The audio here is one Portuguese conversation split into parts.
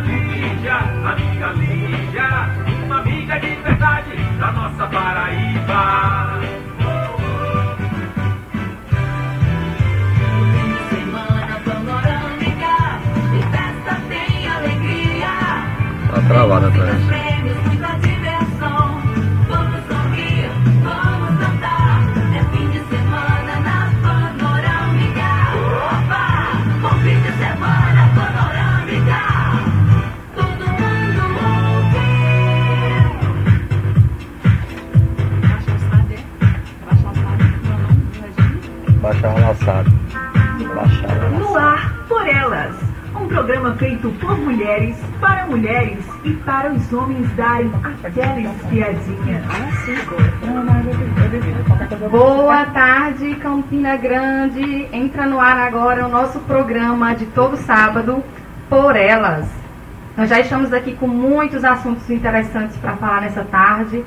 Lígia, amiga Lígia, uma amiga de verdade da nossa Paraíba. Fim de semana panorâmica, e festa tem alegria. Tá travada atrás. Prêmios, muita diversão. Vamos sorrir, vamos cantar. É fim de semana na panorâmica. Opa! Bom fim de semana panorâmica. Todo mundo ouve. Baixar laçado. Baixar No ar, por elas. Um programa feito por mulheres, para mulheres e para os homens darem aquela espiadinha. Boa tarde, Campina Grande. Entra no ar agora o nosso programa de todo sábado, Por Elas. Nós já estamos aqui com muitos assuntos interessantes para falar nessa tarde.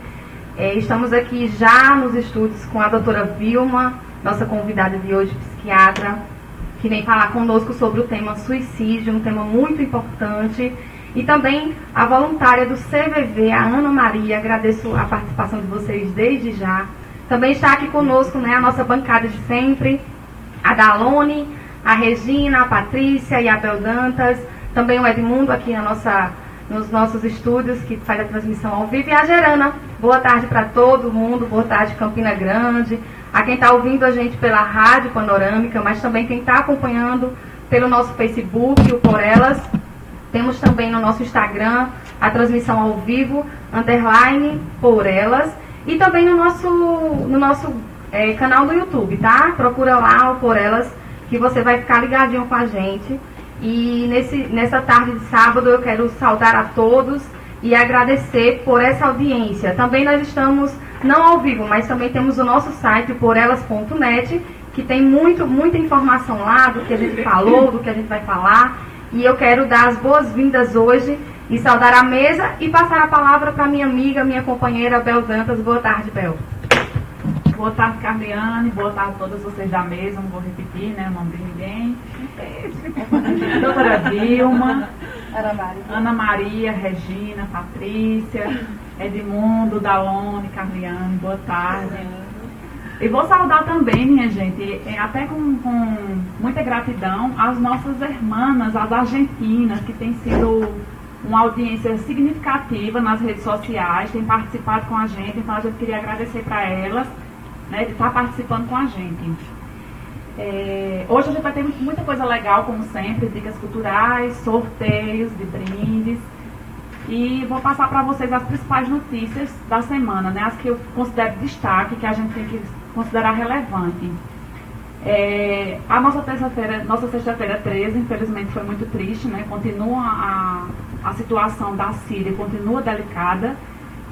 Estamos aqui já nos estúdios com a doutora Vilma, nossa convidada de hoje, psiquiatra, que vem falar conosco sobre o tema suicídio, um tema muito importante. E também a voluntária do CVV, a Ana Maria, agradeço a participação de vocês desde já. Também está aqui conosco, né, a nossa bancada de sempre, a Dalone, a Regina, a Patrícia e a Bel Dantas, também o Edmundo aqui nos nossos estúdios, que faz a transmissão ao vivo, e a Gerana. Boa tarde para todo mundo, boa tarde Campina Grande, a quem está ouvindo a gente pela Rádio Panorâmica, mas também quem está acompanhando pelo nosso Facebook, o Por Elas. Temos também no nosso Instagram a transmissão ao vivo, _ Por Elas, e também no nosso canal do YouTube, tá? Procura lá o Por Elas, que você vai ficar ligadinho com a gente. E nessa tarde de sábado eu quero saudar a todos e agradecer por essa audiência. Também nós estamos, não ao vivo, mas também temos o nosso site, porelas.net, que tem muita informação lá do que a gente falou, do que a gente vai falar. E eu quero dar as boas-vindas hoje e saudar a mesa e passar a palavra para minha amiga, minha companheira Bel Dantas. Boa tarde, Bel. Boa tarde, Carliane. Boa tarde a todas vocês da mesa. Não vou repetir, né? O nome de ninguém. Doutora Vilma, Ana Maria, Regina, Patrícia, Edmundo, Dalone, Carliane. Boa tarde. E vou saudar também, minha gente, até com muita gratidão, as nossas irmãs, as argentinas, que têm sido uma audiência significativa nas redes sociais, têm participado com a gente. Então a gente queria agradecer para elas, né, de estar participando com a gente. Hoje a gente vai ter muita coisa legal, como sempre, dicas culturais, sorteios de brindes. E vou passar para vocês as principais notícias da semana, né, as que eu considero destaque, que a gente tem que considerar relevante. A nossa sexta-feira 13, infelizmente, foi muito triste, né? Continua a situação da Síria, continua delicada.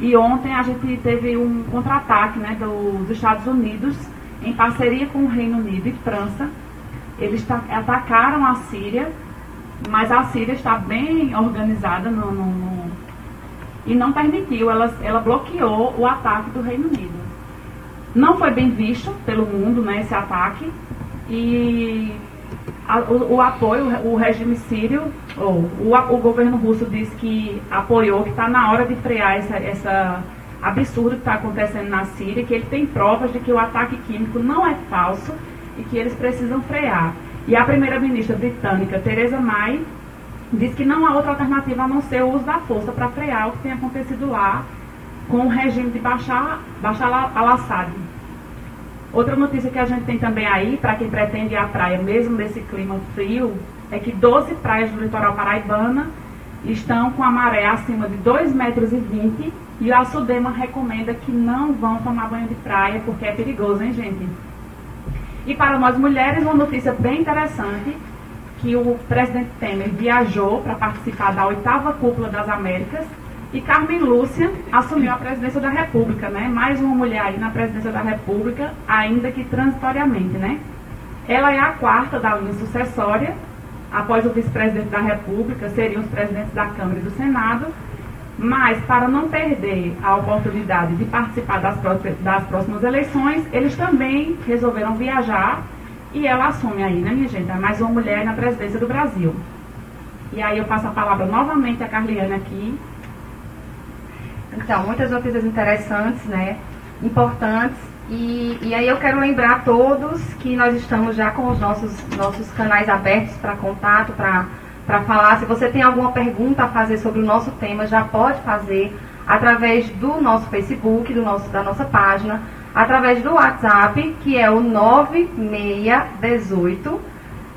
E ontem a gente teve um contra-ataque, né, dos Estados Unidos, em parceria com o Reino Unido e França. Eles atacaram a Síria, mas a Síria está bem organizada e não permitiu, ela bloqueou o ataque do Reino Unido. Não foi bem visto pelo mundo, né, esse ataque, e o apoio, o regime sírio, o governo russo disse que apoiou, que está na hora de frear essa absurdo que está acontecendo na Síria, que ele tem provas de que o ataque químico não é falso e que eles precisam frear. E a primeira-ministra britânica, Theresa May, diz que não há outra alternativa a não ser o uso da força para frear o que tem acontecido lá com o regime de Bashar al-Assad. Outra notícia que a gente tem também aí, para quem pretende ir à praia, mesmo nesse clima frio, é que 12 praias do litoral paraibana estão com a maré acima de 2,20 metros e a SUDEMA recomenda que não vão tomar banho de praia, porque é perigoso, hein, gente? E para nós mulheres, uma notícia bem interessante, que o presidente Temer viajou para participar da 8ª Cúpula das Américas, e Carmen Lúcia assumiu a presidência da República, né? Mais uma mulher aí na presidência da República, ainda que transitoriamente, né? Ela é a 4ª da linha sucessória, após o vice-presidente da República, seriam os presidentes da Câmara e do Senado, mas para não perder a oportunidade de participar das próximas eleições, eles também resolveram viajar, e ela assume aí, né, minha gente? É mais uma mulher na presidência do Brasil. E aí eu passo a palavra novamente a Carliane aqui. Então, muitas notícias interessantes, né? Importantes. E aí eu quero lembrar a todos que nós estamos já com os nossos canais abertos para contato, para falar. Se você tem alguma pergunta a fazer sobre o nosso tema, já pode fazer através do nosso Facebook, da nossa página, através do WhatsApp, que é o 9618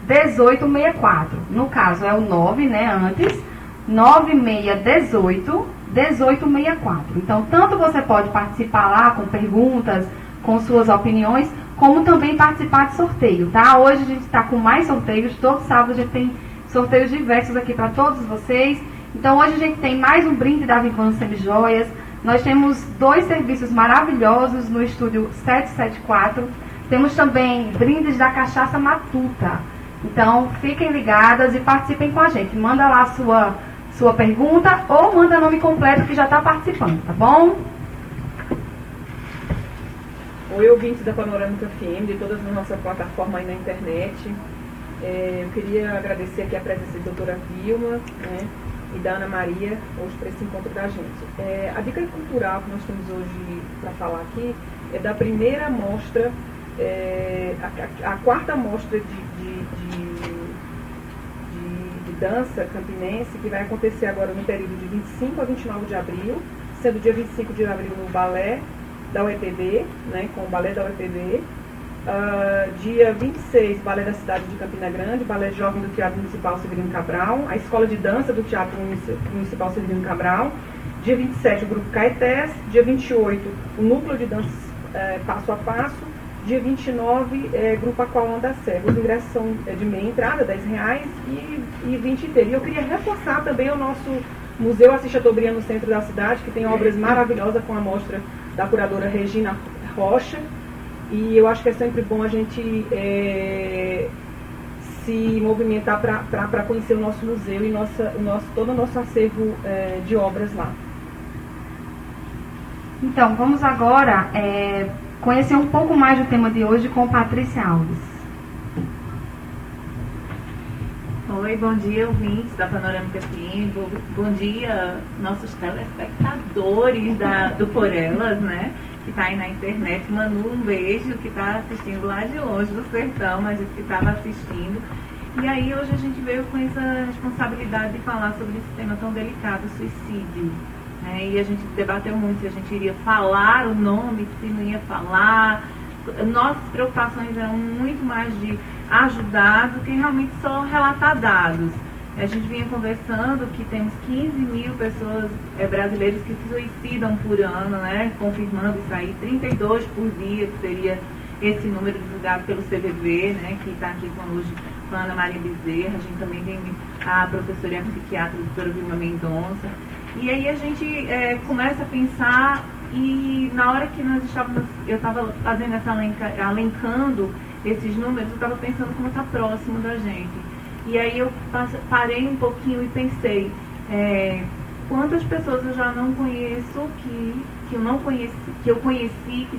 1864. No caso, é o 9, né, antes, 9618 1864. Então, tanto você pode participar lá com perguntas, com suas opiniões, como também participar de sorteio, tá? Hoje a gente está com mais sorteios, todo sábado a gente tem sorteios diversos aqui para todos vocês. Então, hoje a gente tem mais um brinde da Vivan Semijoias. Nós temos 2 serviços maravilhosos no estúdio 774. Temos também brindes da Cachaça Matuta. Então, fiquem ligadas e participem com a gente. Manda lá a sua pergunta ou manda nome completo que já está participando, tá bom? Oi, ouvintes da Panorâmica FM, de todas as nossas plataformas aí na internet. Eu queria agradecer aqui a presença da doutora Vilma, né, e da Ana Maria, hoje para esse encontro da gente. A dica cultural que nós temos hoje para falar aqui é da primeira mostra, a 4ª mostra de dança campinense, que vai acontecer agora no período de 25 a 29 de abril, sendo dia 25 de abril no balé da UEPB, né, com o balé da UEPB. Dia 26, Balé da Cidade de Campina Grande, Balé Jovem do Teatro Municipal Severino Cabral, a Escola de Dança do Teatro Municipal Severino Cabral. Dia 27, o Grupo Caetés. Dia 28, o Núcleo de Danças Passo a Passo. Dia 29, Grupo Aqualão da Serra. Os ingressos são de meia entrada, R$10 e 20 inteiros. E eu queria reforçar também o nosso Museu Assis Chateaubriand no centro da cidade, que tem obras maravilhosas com a mostra da curadora Regina Rocha. E eu acho que é sempre bom a gente se movimentar para conhecer o nosso museu e todo o nosso acervo de obras lá. Então, vamos agora conhecer um pouco mais do tema de hoje com Patrícia Alves. Oi, bom dia, ouvintes da Panorâmica FM. Bom dia, nossos telespectadores do Por Elas, né? Que está aí na internet. Manu, um beijo, que está assistindo lá de longe do sertão, mas que estava assistindo. E aí hoje a gente veio com essa responsabilidade de falar sobre esse tema tão delicado, suicídio. Né? E a gente debateu muito se a gente iria falar o nome, se não ia falar. Nossas preocupações eram muito mais de ajudar do que realmente só relatar dados. A gente vinha conversando que temos 15 mil pessoas brasileiras que se suicidam por ano, né? Confirmando isso aí, 32 por dia, que seria esse número divulgado pelo CVV, né? Que está aqui conosco com a Ana Maria Bezerra. A gente também tem a professora e a psiquiatra, a doutora Vilma Mendonça. E aí a gente começa a pensar, e na hora que eu estava fazendo alencando esses números, eu estava pensando como está próximo da gente. E aí eu parei um pouquinho e pensei, quantas pessoas eu já não conheço que eu conheci que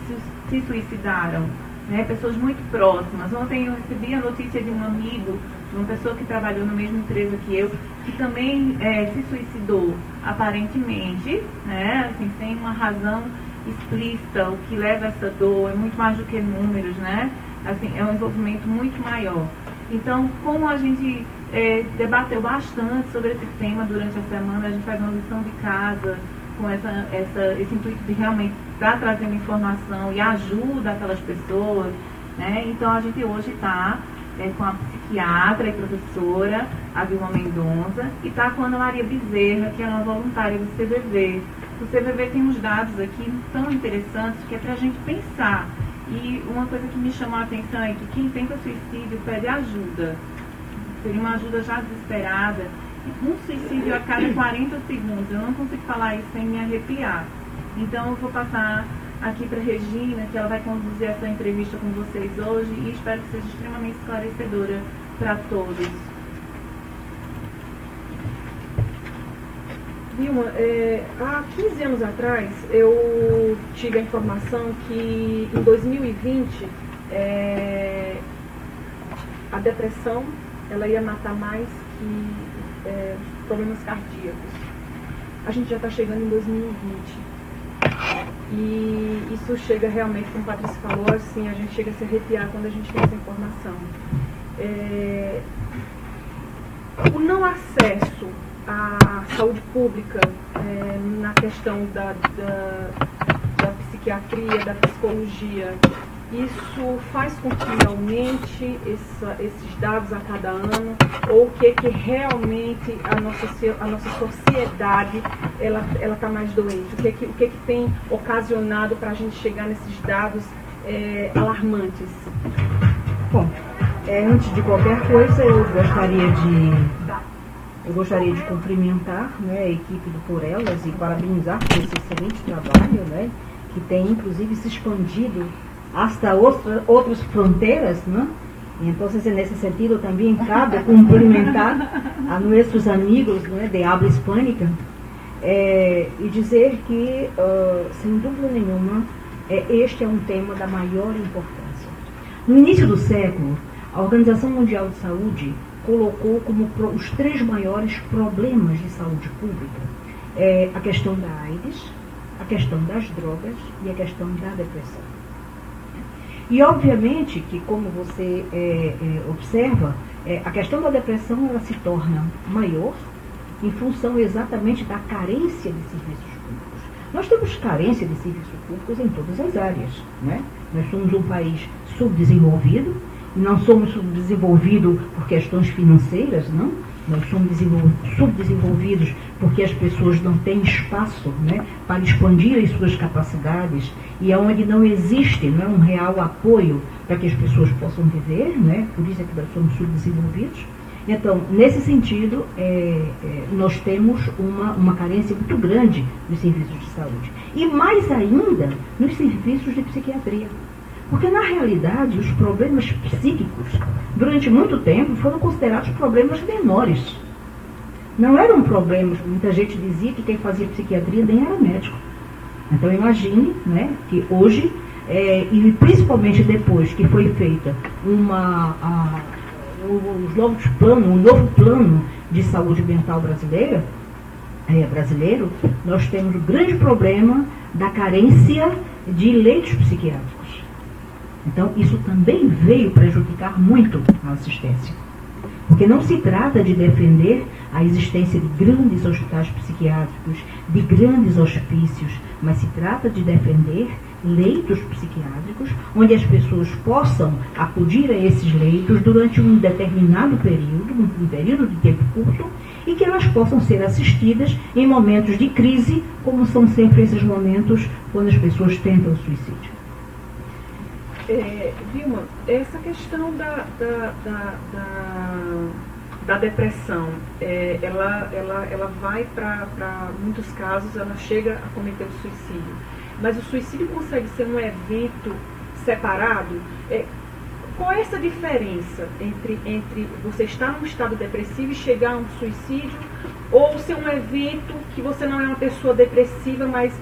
se suicidaram, né? Pessoas muito próximas. Ontem eu recebi a notícia de um amigo, de uma pessoa que trabalhou na mesma empresa que eu, que também se suicidou, aparentemente, né? Assim, sem uma razão explícita. O que leva a essa dor é muito mais do que números, né? Assim, é um envolvimento muito maior. Então, como a gente debateu bastante sobre esse tema durante a semana, a gente faz uma lição de casa com esse intuito de realmente estar trazendo informação e ajuda aquelas pessoas, né? Então, a gente hoje está com a psiquiatra e professora, a Vilma Mendonça, e está com a Ana Maria Bezerra, que é uma voluntária do CVV. O CVV tem uns dados aqui tão interessantes que é para a gente pensar. E uma coisa que me chamou a atenção é que quem tenta suicídio pede ajuda. Seria uma ajuda já desesperada. Um suicídio a cada 40 segundos. Eu não consigo falar isso sem me arrepiar. Então eu vou passar aqui para a Regina, que ela vai conduzir essa entrevista com vocês hoje, e espero que seja extremamente esclarecedora para todos. Vilma, há 15 anos atrás eu tive a informação que em 2020 a depressão ela ia matar mais problemas cardíacos. A gente já está chegando em 2020. E isso chega realmente, como o Patrícia falou, assim, a gente chega a se arrepiar quando a gente tem essa informação. O não acesso à saúde pública na questão da psiquiatria, da psicologia, isso faz com que aumente esses dados a cada ano, ou o que realmente a nossa sociedade ela está mais doente? O que tem ocasionado para a gente chegar nesses dados alarmantes? Bom, antes de qualquer coisa, eu gostaria de cumprimentar, né, a equipe do Por Elas e parabenizar por esse excelente trabalho, né, que tem inclusive se expandido hasta outras fronteiras, né? Então, nesse sentido, também cabe cumprimentar a nossos amigos, né, de habla hispânica e dizer que, sem dúvida nenhuma, este é um tema da maior importância. No início do século, a Organização Mundial de Saúde colocou como os 3 maiores problemas de saúde pública a questão da AIDS, a questão das drogas e a questão da depressão. E obviamente que, como você observa, a questão da depressão ela se torna maior em função exatamente da carência de serviços públicos. Nós temos carência de serviços públicos em todas as áreas, né? Nós somos um país subdesenvolvido, e não somos subdesenvolvidos por questões financeiras, não. Nós somos subdesenvolvidos porque as pessoas não têm espaço, né, para expandir as suas capacidades, e onde não existe, né, um real apoio para que as pessoas possam viver, né, por isso é que nós somos subdesenvolvidos. Então, nesse sentido, nós temos uma carência muito grande nos serviços de saúde. E mais ainda nos serviços de psiquiatria. Porque, na realidade, os problemas psíquicos, durante muito tempo, foram considerados problemas menores. Não eram problemas, muita gente dizia que quem fazia psiquiatria nem era médico. Então, imagine, né, que hoje, e principalmente depois que foi feita um novo plano de saúde mental brasileiro, nós temos o grande problema da carência de leitos psiquiátricos. Então, isso também veio prejudicar muito a assistência. Porque não se trata de defender a existência de grandes hospitais psiquiátricos, de grandes hospícios, mas se trata de defender leitos psiquiátricos, onde as pessoas possam acudir a esses leitos durante um determinado período, um período de tempo curto, e que elas possam ser assistidas em momentos de crise, como são sempre esses momentos quando as pessoas tentam o suicídio. Vilma, essa questão da depressão, ela vai para muitos casos, ela chega a cometer o suicídio. Mas o suicídio consegue ser um evento separado? Qual é essa diferença entre você estar num estado depressivo e chegar a um suicídio, ou ser um evento que você não é uma pessoa depressiva, mas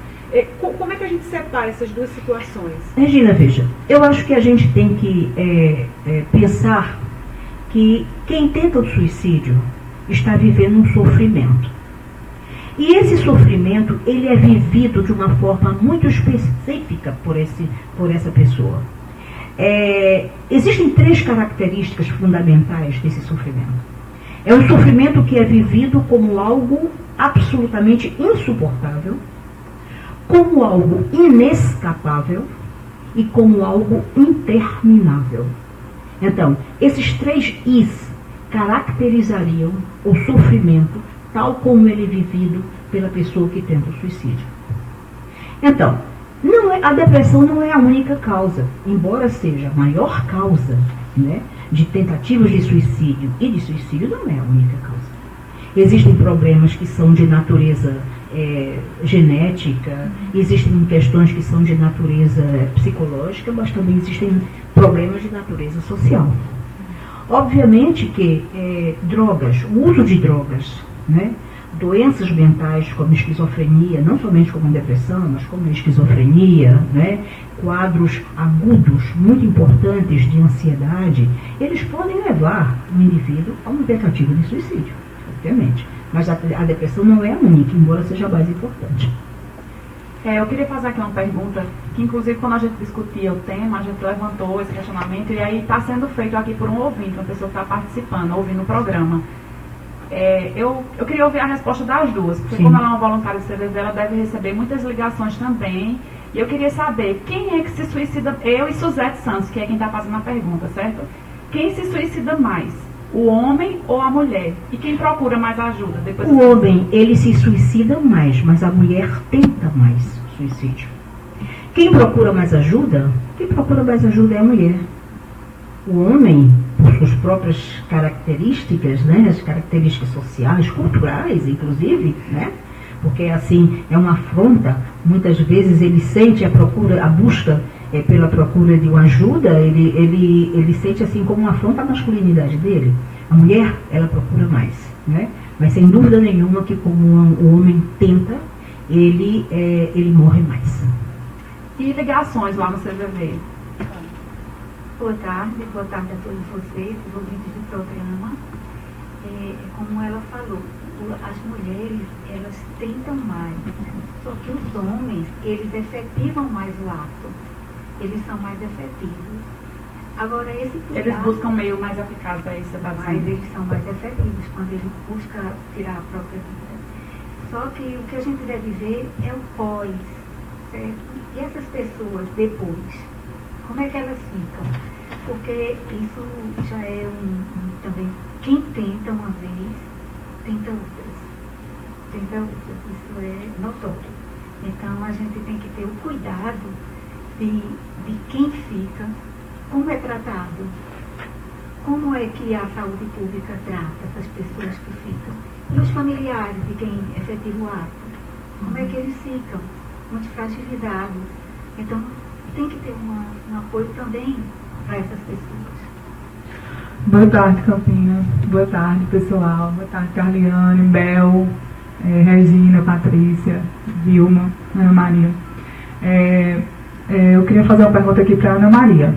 como é que a gente separa essas duas situações? Regina, veja, eu acho que a gente tem que pensar que quem tenta o suicídio está vivendo um sofrimento. E esse sofrimento, ele é vivido de uma forma muito específica por essa pessoa. Existem 3 características fundamentais desse sofrimento. É um sofrimento que é vivido como algo absolutamente insuportável, como algo inescapável e como algo interminável. Então, esses 3 Is caracterizariam o sofrimento tal como ele é vivido pela pessoa que tenta o suicídio. Então, a depressão não é a única causa, embora seja a maior causa, né, de tentativas de suicídio e de suicídio, não é a única causa. Existem problemas que são de natureza genética, existem questões que são de natureza psicológica, mas também existem problemas de natureza social. Obviamente que drogas, o uso de drogas, né, doenças mentais como esquizofrenia, não somente como depressão, mas como esquizofrenia, né, quadros agudos muito importantes de ansiedade, eles podem levar o indivíduo a uma tentativa de suicídio. obviamente. Mas a depressão não é a única, embora seja a mais importante. Eu queria fazer aqui uma pergunta, que inclusive quando a gente discutia o tema, a gente levantou esse questionamento, e aí está sendo feito aqui por um ouvinte, uma pessoa que está participando, ouvindo o programa. Eu queria ouvir a resposta das duas, porque Sim. como ela é uma voluntária do CVV, ela deve receber muitas ligações também, e eu queria saber quem é que se suicida, eu e Suzete Santos, que é quem está fazendo a pergunta, certo? Quem se suicida mais? O homem ou a mulher? E quem procura mais ajuda? Depois O homem, ele se suicida mais, mas a mulher tenta mais suicídio. Quem procura mais ajuda? Quem procura mais ajuda é a mulher. O homem, por suas próprias características, né, as características sociais, culturais, inclusive, né, porque assim é uma afronta. Muitas vezes ele sente a busca pela procura de uma ajuda, ele sente assim como uma afronta à masculinidade dele. A mulher, ela procura mais, né? Mas sem dúvida nenhuma que como o homem tenta, ele morre mais. E ligações lá no CVV? Boa tarde a todos vocês, os ouvintes do programa. Como ela falou, as mulheres, elas tentam mais, só que os homens, eles efetivam mais o ato, eles são mais efetivos. Agora, esse cuidado, eles buscam meio mais eficaz para isso, mas eles são mais efetivos quando ele busca tirar a própria vida. Só que o que a gente deve ver é o pós, certo? E essas pessoas depois, como é que elas ficam? Porque isso já é também, quem tenta uma vez, tenta outras. Isso é notório. Então a gente tem que ter o cuidado de quem fica, como é tratado, como é que a saúde pública trata essas pessoas que ficam, e os familiares de quem efetiva o ato, como é que eles ficam, muitas fragilidades. Então tem que ter um apoio também para essas pessoas. Boa tarde, Campinas. Boa tarde, pessoal. Boa tarde, Carliane, Bel, Regina, Patrícia, Vilma, Ana Maria. Eu queria fazer uma pergunta aqui para Ana Maria.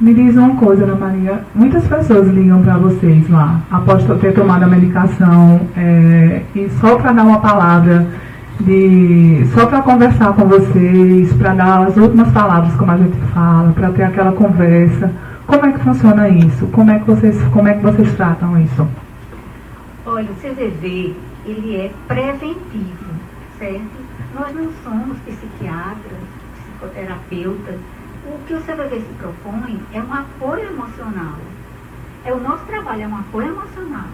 Me diz uma coisa, Ana Maria. Muitas pessoas ligam para vocês lá, após ter tomado a medicação, e só para dar uma palavra, só para conversar com vocês, para dar as últimas palavras, como a gente fala, para ter aquela conversa. Como é que funciona isso? Como é que vocês tratam isso? Olha, o CVV, ele é preventivo, certo? Nós não somos psiquiatras, psicoterapeutas. O que o CVV se propõe é um apoio emocional. O nosso trabalho é um apoio emocional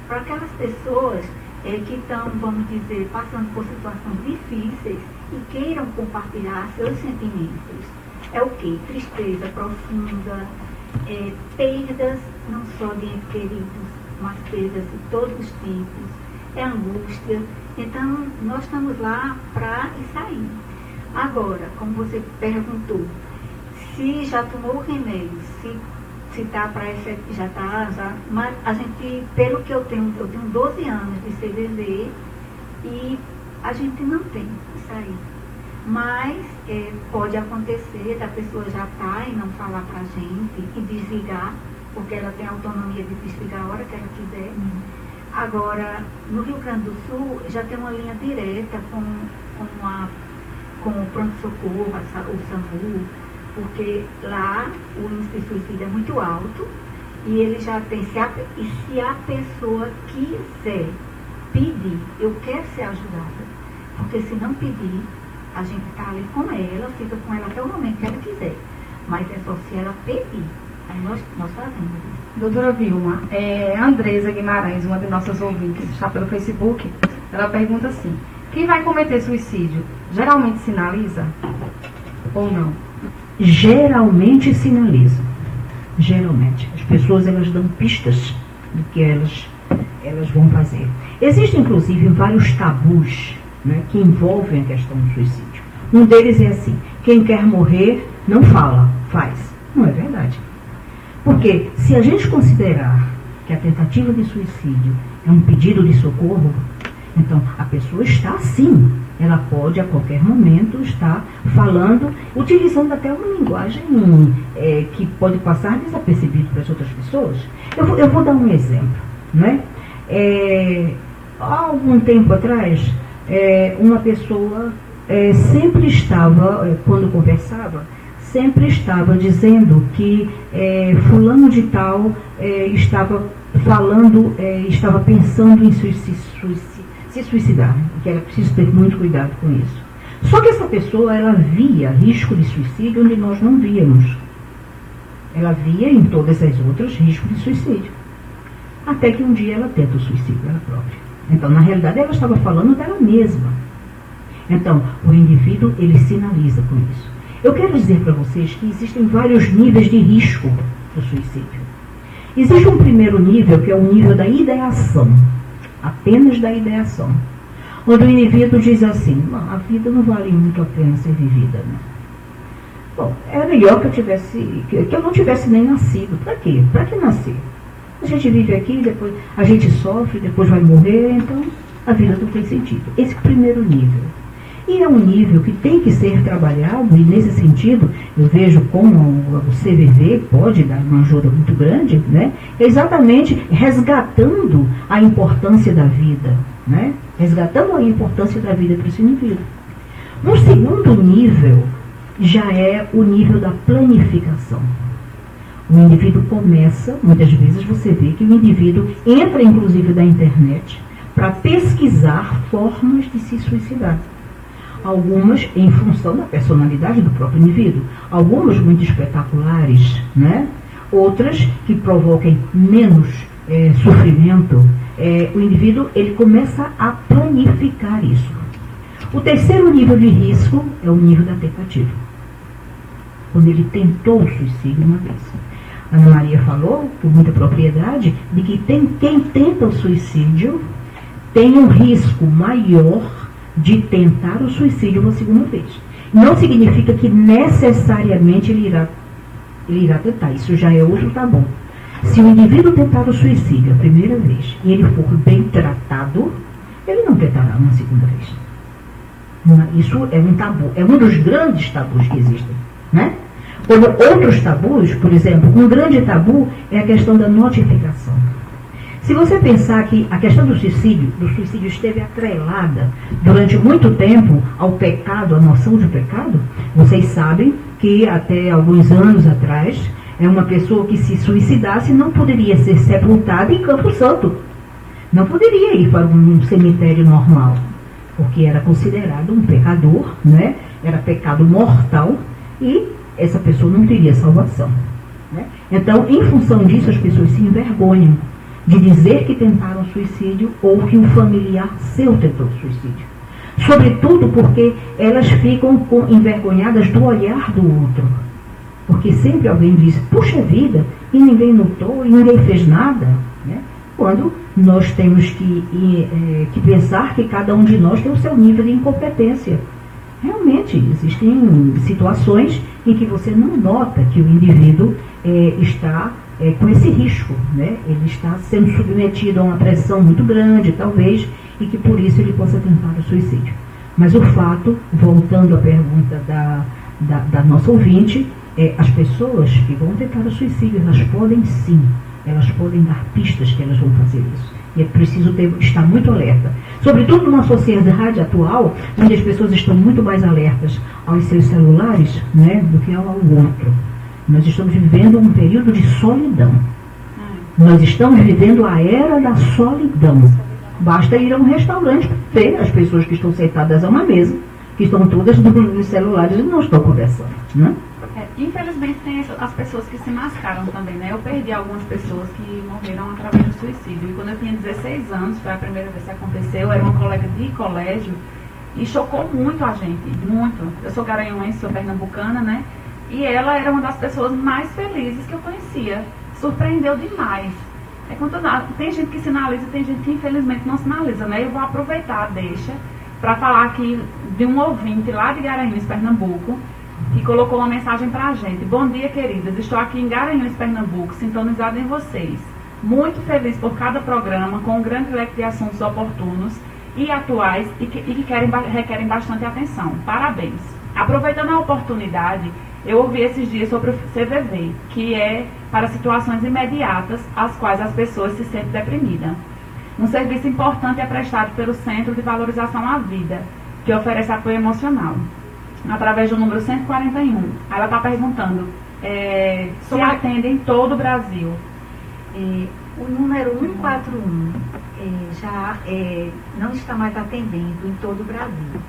para aquelas pessoas que estão, vamos dizer, passando por situações difíceis e queiram compartilhar seus sentimentos. É o quê? Tristeza profunda, perdas não só de entes queridos, mas perdas de todos os tipos, angústia. Então, nós estamos lá para isso aí. Agora, como você perguntou, se já tomou o remédio, se está para já está, mas a gente, pelo que eu tenho 12 anos de CVV e a gente não tem isso aí. Mas pode acontecer da pessoa já estar e não falar para a gente e desligar, porque ela tem autonomia de desligar a hora que ela quiser. Agora, no Rio Grande do Sul, já tem uma linha direta com o pronto-socorro, o SAMU, porque lá o índice de suicídio é muito alto e ele já tem, se a pessoa quiser pedir, eu quero ser ajudada, porque se não pedir, a gente está ali com ela, fica com ela até o momento que ela quiser, mas é só se ela pedir, aí nós fazemos isso. Doutora Vilma, Andresa Guimarães, uma de nossas ouvintes, está pelo Facebook, ela pergunta assim: quem vai cometer suicídio geralmente sinaliza ou não? Geralmente sinaliza. Geralmente. As pessoas, elas dão pistas do que elas vão fazer. Existem, inclusive, vários tabus, né, que envolvem a questão do suicídio. Um deles é assim: quem quer morrer não fala, faz. Não é verdade. Porque se a gente considerar que a tentativa de suicídio é um pedido de socorro, então a pessoa está sim, ela pode a qualquer momento estar falando, utilizando até uma linguagem que pode passar desapercebido para as outras pessoas. Eu vou dar um exemplo, né? há algum tempo atrás, uma pessoa sempre estava, quando conversava, sempre estava dizendo que fulano de tal estava falando, estava pensando em se suicidar, que era preciso ter muito cuidado com isso. Só que essa pessoa, ela via risco de suicídio onde nós não víamos. Ela via em todas as outras risco de suicídio. Até que um dia ela tenta o suicídio, ela própria. Então, na realidade, ela estava falando dela mesma. Então, o indivíduo, ele sinaliza com isso. Eu quero dizer para vocês que existem vários níveis de risco do suicídio. Existe um primeiro nível, que é o nível da ideação. Apenas da ideação. Onde o indivíduo diz assim, a vida não vale muito a pena ser vivida, né? Bom, é melhor que eu não tivesse nem nascido. Para quê? Para que nascer? A gente vive aqui, depois a gente sofre, depois vai morrer, então a vida não tem sentido. Esse é o primeiro nível. E é um nível que tem que ser trabalhado, e nesse sentido, eu vejo como o CVV pode dar uma ajuda muito grande, né? Exatamente resgatando a importância da vida, né? Resgatando a importância da vida para esse indivíduo. Um segundo nível já é o nível da planificação. O indivíduo começa, muitas vezes você vê que o indivíduo entra inclusive da internet para pesquisar formas de se suicidar. Algumas em função da personalidade do próprio indivíduo, algumas muito espetaculares, né? Outras que provoquem menos sofrimento. O indivíduo, ele começa a planificar isso. O terceiro nível de risco é o nível da tentativa, quando ele tentou o suicídio uma vez. Ana Maria falou, com muita propriedade, de que quem tenta o suicídio tem um risco maior de tentar o suicídio uma segunda vez. Não significa que necessariamente ele irá tentar, isso já é outro tabu. Se o indivíduo tentar o suicídio a primeira vez e ele for bem tratado, ele não tentará uma segunda vez. Isso é um tabu, é um dos grandes tabus que existem, né? Como outros tabus, por exemplo, um grande tabu é a questão da notificação. Se você pensar que a questão do suicídio esteve atrelada durante muito tempo ao pecado, à noção de pecado, vocês sabem que até alguns anos atrás, uma pessoa que se suicidasse não poderia ser sepultada em Campo Santo. Não poderia ir para um cemitério normal, porque era considerado um pecador, né? Era pecado mortal e essa pessoa não teria salvação, né? Então, em função disso, as pessoas se envergonham de dizer que tentaram suicídio ou que um familiar seu tentou suicídio. Sobretudo porque elas ficam envergonhadas do olhar do outro. Porque sempre alguém diz, puxa vida, e ninguém notou, e ninguém fez nada, né? Quando nós temos que pensar que cada um de nós tem o seu nível de incompetência. Realmente, existem situações em que você não nota que o indivíduo está com esse risco, né? Ele está sendo submetido a uma pressão muito grande, talvez, e que por isso ele possa tentar o suicídio. Mas o fato, voltando à pergunta da nossa ouvinte, as pessoas que vão tentar o suicídio, elas podem sim, elas podem dar pistas que elas vão fazer isso. E é preciso estar muito alerta. Sobretudo numa sociedade atual, onde as pessoas estão muito mais alertas aos seus celulares, né, do que ao outro. Nós estamos vivendo um período de solidão. Nós estamos vivendo a era da solidão. Basta ir a um restaurante para ver as pessoas que estão sentadas a uma mesa, que estão todas nos celulares e não estão conversando, né? Infelizmente tem as pessoas que se mascaram também, né? Eu perdi algumas pessoas que morreram através do suicídio. E quando eu tinha 16 anos, foi a primeira vez que aconteceu, eu era uma colega de colégio e chocou muito a gente, muito. Eu sou garanhuense, sou pernambucana, né? E ela era uma das pessoas mais felizes que eu conhecia. Surpreendeu demais. Tem gente que sinaliza e tem gente que infelizmente não sinaliza, né? Eu vou aproveitar, para falar aqui de um ouvinte lá de Garanhuns, Pernambuco, que colocou uma mensagem para a gente. Bom dia, queridas. Estou aqui em Garanhuns, Pernambuco, sintonizada em vocês. Muito feliz por cada programa, com um grande leque de assuntos oportunos e atuais e que requerem bastante atenção. Parabéns. Aproveitando a oportunidade, eu ouvi esses dias sobre o CVV, que é para situações imediatas, as quais as pessoas se sentem deprimidas. Um serviço importante é prestado pelo Centro de Valorização à Vida, que oferece apoio emocional, através do número 141. Ela está perguntando se atende em todo o Brasil. O número 141 já não está mais atendendo em todo o Brasil.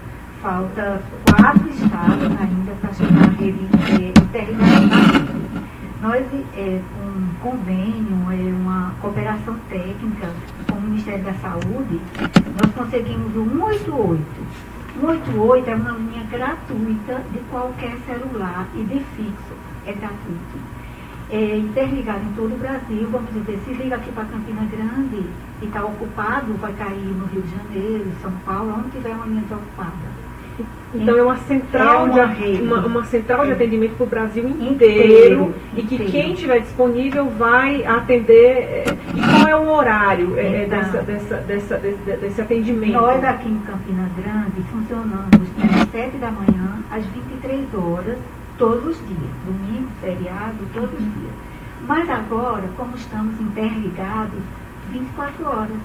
Falta 4 estados ainda para chegar à rede interligada. Nós, com um convênio, uma cooperação técnica com o Ministério da Saúde, nós conseguimos o 188. 188 é uma linha gratuita de qualquer celular e de fixo. É gratuito. É interligado em todo o Brasil. Vamos dizer, se liga aqui para Campina Grande e está ocupado, vai cair no Rio de Janeiro, São Paulo, onde tiver uma linha desocupada. Então é uma central, uma central de atendimento para o Brasil inteiro e que quem estiver disponível vai atender. E qual é o horário desse atendimento? Nós aqui em Campina Grande funcionamos das 7 da manhã às 23 horas, todos os dias, domingo, feriado, todos os dias. Mas agora, como estamos interligados, 24 horas,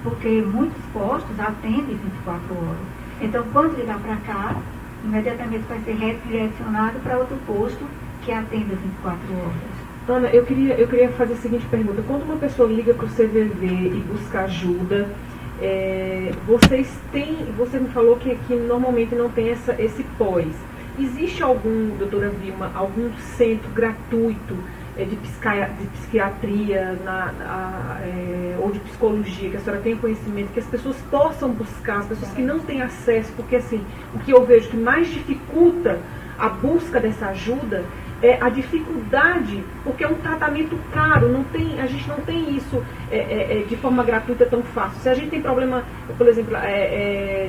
porque muitos postos atendem 24 horas. Então, quando ligar para cá, imediatamente vai ser redirecionado para outro posto que atende as 24 horas. Ana, eu queria fazer a seguinte pergunta. Quando uma pessoa liga para o CVV e busca ajuda, você me falou que normalmente não tem esse pós. Existe algum, doutora Vilma, algum centro gratuito de psiquiatria ou de psicologia, que a senhora tenha conhecimento, que as pessoas possam buscar, as pessoas que não têm acesso, porque assim, o que eu vejo que mais dificulta a busca dessa ajuda é a dificuldade, porque é um tratamento caro, a gente não tem isso de forma gratuita tão fácil. Se a gente tem problema, por exemplo,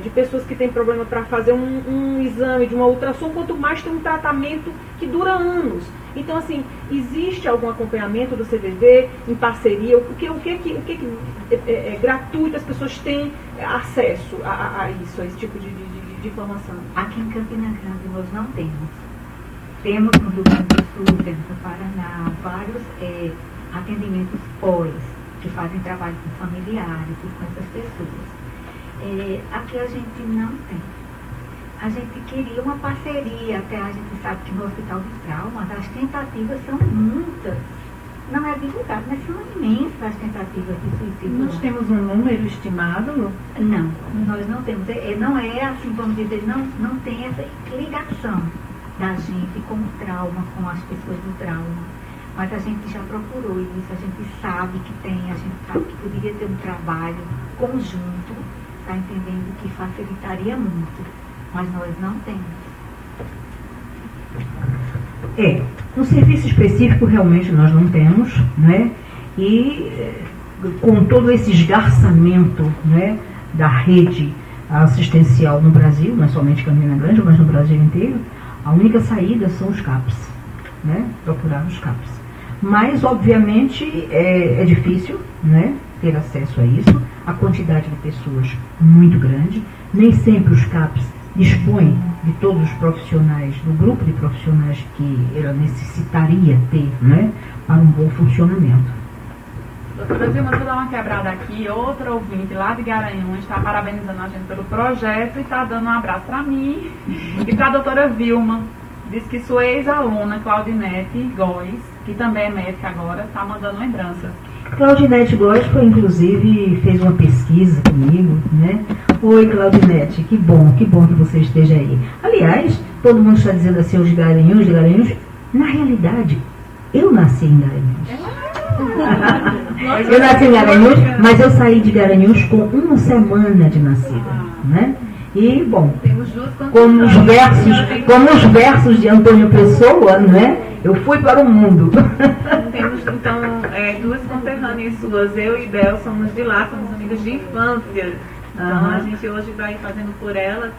de pessoas que têm problema para fazer um exame de uma ultrassom, quanto mais tem um tratamento que dura anos. Então, assim, existe algum acompanhamento do CVV em parceria? O que é gratuito, as pessoas têm acesso a esse tipo de informação? Aqui em Campina Grande nós não temos. Temos no Rio Grande do Sul, temos no Paraná, vários atendimentos pós, que fazem trabalho com familiares e com essas pessoas. Aqui a gente não tem. A gente queria uma parceria, até a gente sabe que no Hospital de Traumas as tentativas são muitas. Não é divulgado, mas são imensas as tentativas de suicídio. Nós temos um número estimado? Não, nós não temos. Não é assim, vamos dizer, não tem essa ligação da gente com o trauma, com as pessoas do trauma. Mas a gente já procurou isso, a gente sabe que tem, a gente sabe que poderia ter um trabalho conjunto, está entendendo que facilitaria muito, mas nós não temos. Um serviço específico realmente nós não temos, né? E com todo esse esgarçamento, né, da rede assistencial no Brasil, não é somente Campina Grande, mas no Brasil inteiro, a única saída são os CAPs, né? Procurar os CAPs. Mas, obviamente, é difícil, né, ter acesso a isso. A quantidade de pessoas muito grande. Nem sempre os CAPs dispõem de todos os profissionais, do grupo de profissionais que ela necessitaria ter, né, para um bom funcionamento. Doutora Vilma, vou dar uma quebrada aqui. Outra ouvinte lá de Garanhuns está parabenizando a gente pelo projeto e está dando um abraço para mim e para a doutora Vilma. Diz que sua ex-aluna, Claudinete Góes, que também é médica agora, está mandando lembranças. Claudinete Góes, inclusive, fez uma pesquisa comigo, né? Oi, Claudinete, que bom que você esteja aí. Aliás, todo mundo está dizendo assim, os de Garanhuns. Na realidade, eu nasci em Garanhuns. Eu nasci em Garanhuns, mas eu saí de Garanhuns com 1 semana de nascida, né? E, bom, como os versos de Antônio Pessoa, né? Eu fui para o mundo. Temos, então, duas conterrâneas suas, eu e Bel, somos de lá, somos amigas de infância. Então, a gente hoje vai fazendo por elas,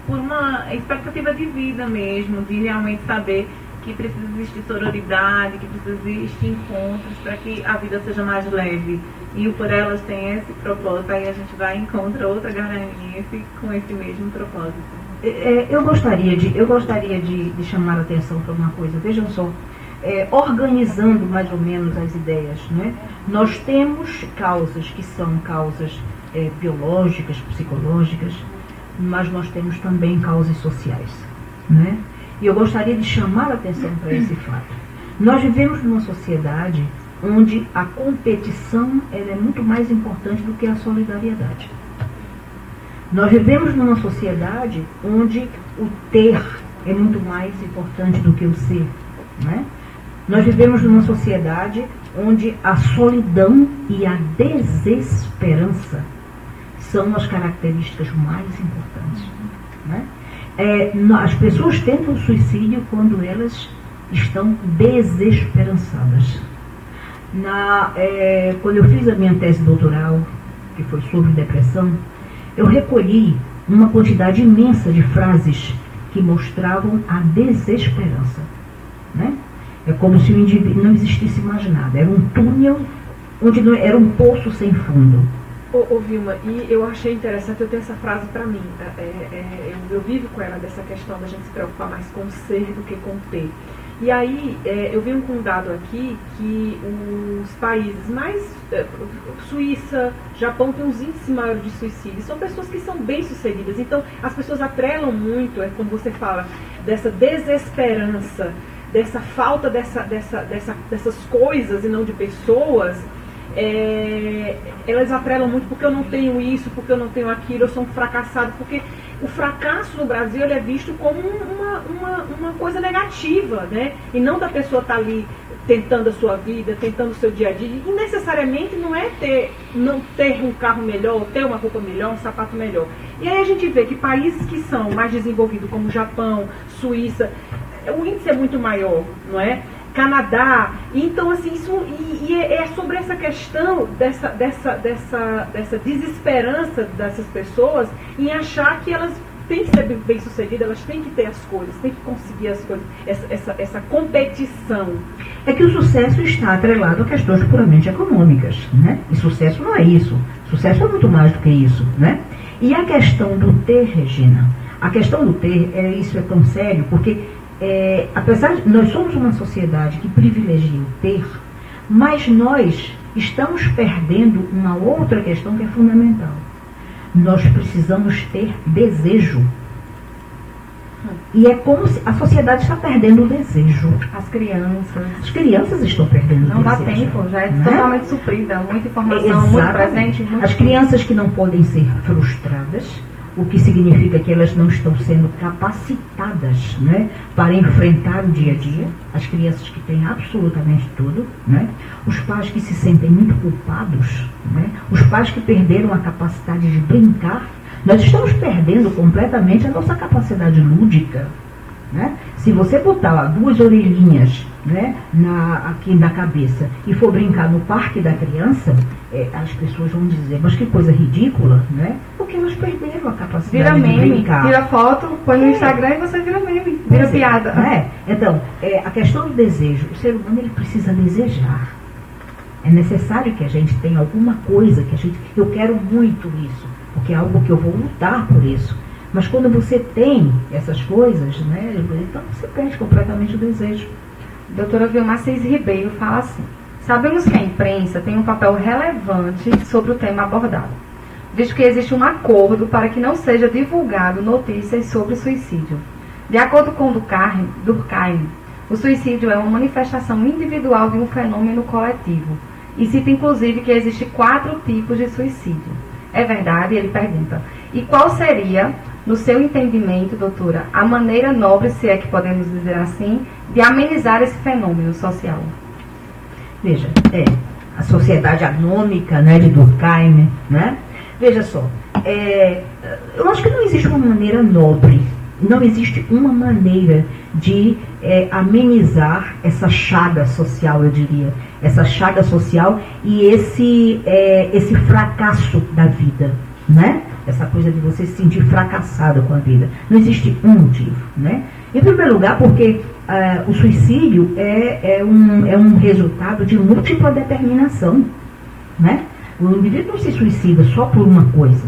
por uma expectativa de vida mesmo, de realmente saber que precisa existir sororidade, que precisa existir encontros para que a vida seja mais leve. E o Por Elas tem esse propósito, aí a gente vai e encontra outra garanhense com esse mesmo propósito. Eu gostaria de chamar a atenção para uma coisa. Vejam só, organizando mais ou menos as ideias, né? Nós temos causas que são causas biológicas, psicológicas, mas nós temos também causas sociais, né? E eu gostaria de chamar a atenção para esse fato. Nós vivemos numa sociedade onde a competição ela é muito mais importante do que a solidariedade. Nós vivemos numa sociedade onde o ter é muito mais importante do que o ser, né? Nós vivemos numa sociedade onde a solidão e a desesperança são as características mais importantes, né? As pessoas tentam o suicídio quando elas estão desesperançadas. Quando eu fiz a minha tese doutoral, que foi sobre depressão, eu recolhi uma quantidade imensa de frases que mostravam a desesperança, né? É como se o indivíduo não existisse mais nada. Era um túnel onde não, era um poço sem fundo. Ô Vilma, e eu achei interessante, eu tenho essa frase para mim, eu vivo com ela, dessa questão da gente se preocupar mais com o ser do que com o ter. E aí, eu venho com um dado aqui que os países mais... Suíça, Japão tem uns índices maiores de suicídio. São pessoas que são bem-sucedidas. Então, as pessoas atrelam muito, como você fala, dessa desesperança, dessa falta dessas coisas e não de pessoas. Elas atrelam muito porque eu não tenho isso, porque eu não tenho aquilo, eu sou um fracassado, porque o fracasso no Brasil ele é visto como uma coisa negativa, né? E não da pessoa estar ali tentando a sua vida, tentando o seu dia a dia. E necessariamente não é não ter um carro melhor, ter uma roupa melhor, um sapato melhor. E aí a gente vê que países que são mais desenvolvidos, como Japão, Suíça, o índice é muito maior, não é? Canadá, então assim, é sobre essa questão dessa desesperança dessas pessoas em achar que elas têm que ser bem-sucedidas, elas têm que ter as coisas, têm que conseguir as coisas, essa competição. É que o sucesso está atrelado a questões puramente econômicas, né? E sucesso não é isso, sucesso é muito mais do que isso, né? E a questão do ter, Regina, a questão do ter, isso é tão sério, porque apesar de nós somos uma sociedade que privilegia o ter, mas nós estamos perdendo uma outra questão que é fundamental. Nós precisamos ter desejo. E é como se a sociedade está perdendo o desejo. As crianças estão perdendo o desejo. Não dá tempo, já é totalmente suprida, muita informação, Exatamente. muito presente. As crianças que não podem ser frustradas, o que significa que elas não estão sendo capacitadas, né, para enfrentar o dia a dia. As crianças que têm absolutamente tudo, né? Os pais que se sentem muito culpados, né? Os pais que perderam a capacidade de brincar. Nós estamos perdendo completamente a nossa capacidade lúdica, né? Se você botar lá 2 orelhinhas, né, aqui na cabeça e for brincar no parque da criança, as pessoas vão dizer, mas que coisa ridícula, né? Porque elas perderam a capacidade de brincar. Tira foto, põe no Instagram e você vira meme, vira piada. Então, a questão do desejo, o ser humano ele precisa desejar. É necessário que a gente tenha alguma coisa eu quero muito isso, porque é algo que eu vou lutar por isso. Mas quando você tem essas coisas, né, então você perde completamente o desejo. Doutora Vilma Assis Ribeiro fala assim: sabemos que a imprensa tem um papel relevante sobre o tema abordado, visto que existe um acordo para que não seja divulgado notícias sobre suicídio. De acordo com Durkheim, o suicídio é uma manifestação individual de um fenômeno coletivo, e cita inclusive que existem 4 tipos de suicídio. É verdade? Ele pergunta. E qual seria, no seu entendimento, doutora, a maneira nobre, se é que podemos dizer assim, de amenizar esse fenômeno social? Veja, a sociedade anômica, né, de Durkheim, né? Veja só, eu acho que não existe uma maneira nobre, não existe uma maneira de amenizar essa chaga social, eu diria, essa chaga social e esse fracasso da vida, né? Essa coisa de você se sentir fracassado com a vida. Não existe um motivo, né? Em primeiro lugar, porque o suicídio é um resultado de múltipla determinação, né? O indivíduo não se suicida só por uma coisa.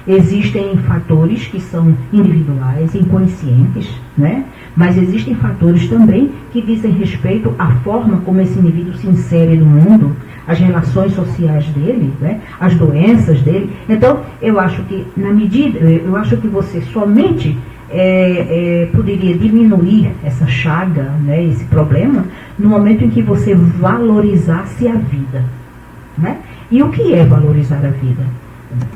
Existem fatores que são individuais, inconscientes, né? Mas existem fatores também que dizem respeito à forma como esse indivíduo se insere no mundo, as relações sociais dele, né, as doenças dele. Então, eu acho que eu acho que você somente poderia diminuir essa chaga, né, esse problema, no momento em que você valorizasse a vida, né? E o que é valorizar a vida?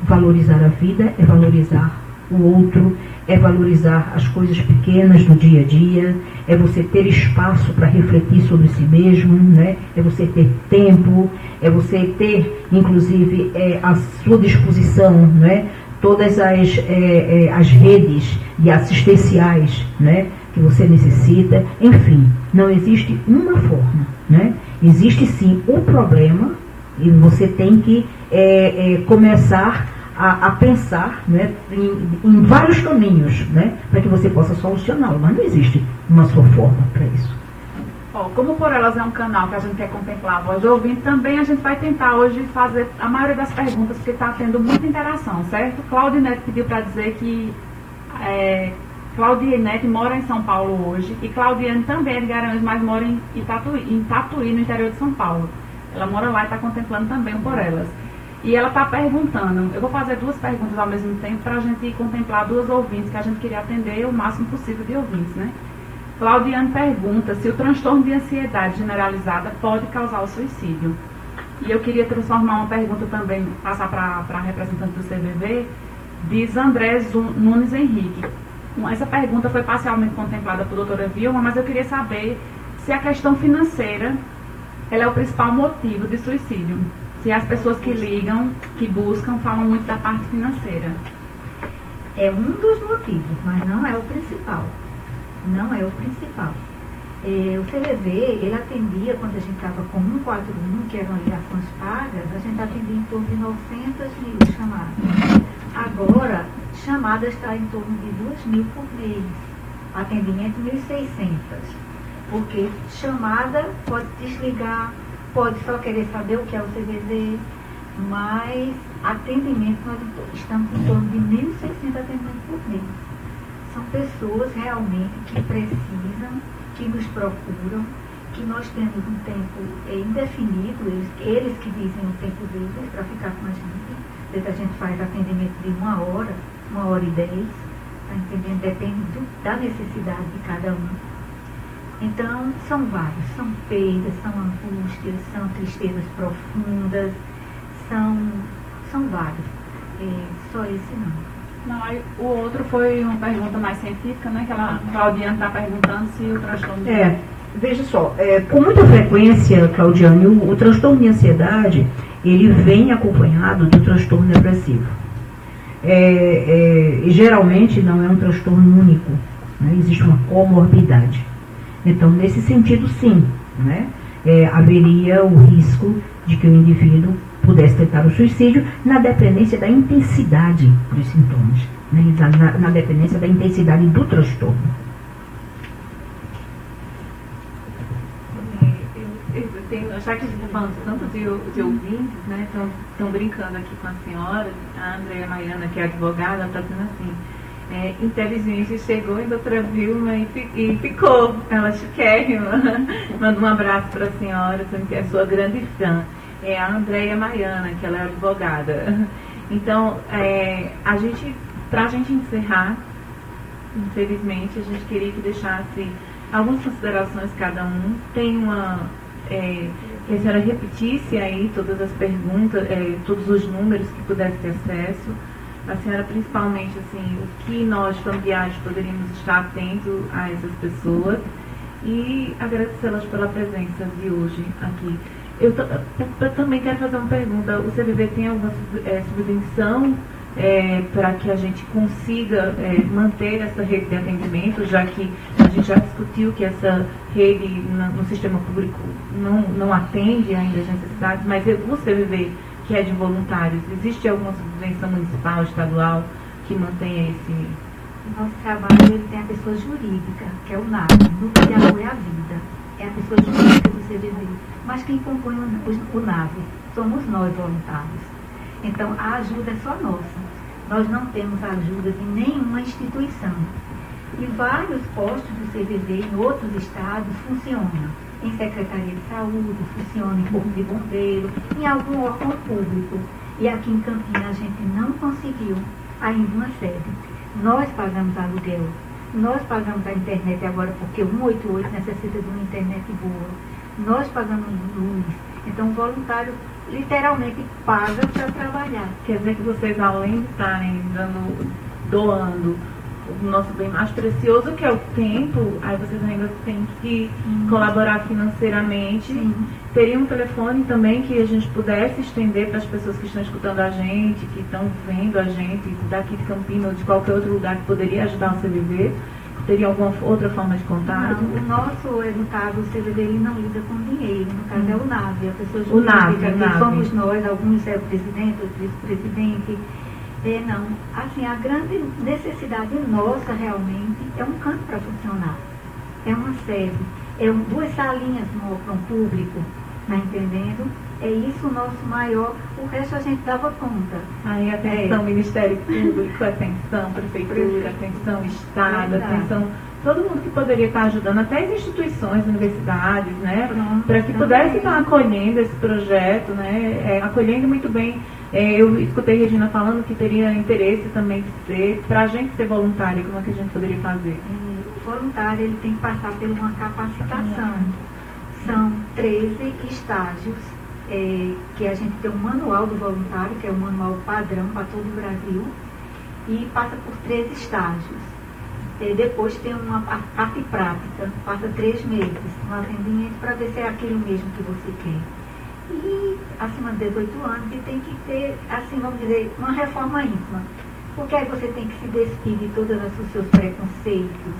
Valorizar a vida é valorizar o outro, é valorizar as coisas pequenas do dia a dia, é você ter espaço para refletir sobre si mesmo, né? É você ter tempo, é você ter, inclusive, à sua disposição, né, todas as redes e assistenciais, né, que você necessita. Enfim, não existe uma forma, né? Existe sim um problema e você tem que começar a pensar, né, em vários caminhos, né, para que você possa solucioná-lo, mas não existe uma só forma para isso. Como Por Elas é um canal que a gente quer contemplar a voz do ouvinte, também a gente vai tentar hoje fazer a maioria das perguntas, porque está tendo muita interação, certo? Claudinete pediu para dizer que Claudinete mora em São Paulo hoje, e Claudiane também é de Garanhuns, mas mora em Tatuí, no interior de São Paulo. Ela mora lá e está contemplando também o Por Elas. E ela está perguntando, eu vou fazer duas perguntas ao mesmo tempo para a gente contemplar duas ouvintes, que a gente queria atender o máximo possível de ouvintes, né? Claudiane pergunta se o transtorno de ansiedade generalizada pode causar o suicídio. E eu queria transformar uma pergunta também, passar para a representante do CVV, diz André Nunes Henrique. Essa pergunta foi parcialmente contemplada por doutora Vilma, mas eu queria saber se a questão financeira ela é o principal motivo de suicídio. Se as pessoas que ligam, que buscam, falam muito da parte financeira. É um dos motivos, mas não é o principal. Não é o principal. O CVV, ele atendia, quando a gente estava com 141, que eram ligações pagas, a gente atendia em torno de 900 mil chamadas. Agora, chamada está em torno de 2.000 por mês. Atendimento 1.600. Porque chamada pode desligar, pode só querer saber o que é o CVV, mas atendimento, nós estamos em torno de 1.600 atendimentos por mês. São pessoas realmente que precisam, que nos procuram, que nós temos um tempo indefinido, eles que dizem o tempo deles para ficar com a gente. Às vezes a gente faz atendimento de 1 hora, 1h10, tá entendendo? Depende da necessidade de cada um. Então, são vários, são perdas, são angústias, são tristezas profundas, são vários. Só esse não. Não, aí o outro foi uma pergunta mais científica, né? Que a Claudiane está perguntando se o transtorno de... Veja só, com muita frequência, Claudiane, o transtorno de ansiedade, ele vem acompanhado do transtorno depressivo. E geralmente não é um transtorno único, né? Existe uma comorbidade. Então, nesse sentido, sim, né? Haveria o risco de que o indivíduo pudesse tentar o suicídio na dependência da intensidade dos sintomas, né? Na dependência da intensidade do transtorno. Já que a gente está falando tanto de ouvintes, né? Estão brincando aqui com a senhora, a Andréia Maiana, que é advogada, está dizendo assim, inteligente, chegou em doutora Vilma e ficou, ela chiquérrima. Manda um abraço para a senhora, que é sua grande fã. É a Andréia Maiana, que ela é advogada. Então, para a gente encerrar, infelizmente, a gente queria que deixasse algumas considerações cada um. Tem que a senhora repetisse aí todas as perguntas, todos os números que pudesse ter acesso. A senhora, principalmente, assim, o que nós, familiares, poderíamos estar atentos a essas pessoas, e agradecê-las pela presença de hoje aqui. Eu também quero fazer uma pergunta. O CVV tem alguma subvenção para que a gente consiga manter essa rede de atendimento, já que a gente já discutiu que essa rede no sistema público não atende ainda as necessidades, mas o CVV, que é de voluntários, existe alguma subvenção municipal, estadual, que mantenha esse... O nosso trabalho ele tem a pessoa jurídica, que é o NAV, Núcleo de Apoio à Vida. É a pessoa jurídica do CVV. Mas quem compõe o NAV somos nós, voluntários. Então, a ajuda é só nossa. Nós não temos ajuda de nenhuma instituição. E vários postos do CVV em outros estados funcionam. Em Secretaria de Saúde, funciona em Corpo de Bombeiro, em algum órgão público. E aqui em Campinas a gente não conseguiu ainda uma sede. Nós pagamos aluguel, nós pagamos a internet agora, porque o 188 necessita de uma internet boa. Nós pagamos luz. Então o voluntário literalmente paga para trabalhar. Quer dizer que vocês, além de estarem doando o nosso bem mais precioso, que é o tempo, aí vocês ainda têm que colaborar financeiramente. Sim. Teria um telefone também que a gente pudesse estender para as pessoas que estão escutando a gente, que estão vendo a gente daqui de Campinas ou de qualquer outro lugar que poderia ajudar o CVV? Teria alguma outra forma de contato? Não, o nosso, no caso, o CVV ele não lida com dinheiro, no caso é o NAVE, a pessoa O NAVE, que somos nós, alguns é o presidente, outros vice-presidente. Não, assim, a grande necessidade nossa realmente é um canto para funcionar, é uma sede, duas salinhas para um público, tá entendendo? É isso o nosso maior, o resto a gente dava conta. Aí atenção, Ministério Público, atenção, Prefeitura, atenção, Estado, atenção, todo mundo que poderia estar ajudando, até as instituições, universidades, né? Para que pudesse estar acolhendo esse projeto, né? Acolhendo muito bem. Eu escutei Regina falando que teria interesse também de ser, para a gente ser voluntário, como é que a gente poderia fazer? O voluntário ele tem que passar por uma capacitação. São 13 estágios, que a gente tem um manual do voluntário, que é um manual padrão para todo o Brasil, e passa por 13 estágios. Depois tem uma parte prática, passa 3 meses no atendimento para ver se é aquilo mesmo que você quer. E acima de 18 anos e tem que ter, assim, vamos dizer, uma reforma íntima. Porque aí você tem que se despir de todos os seus preconceitos,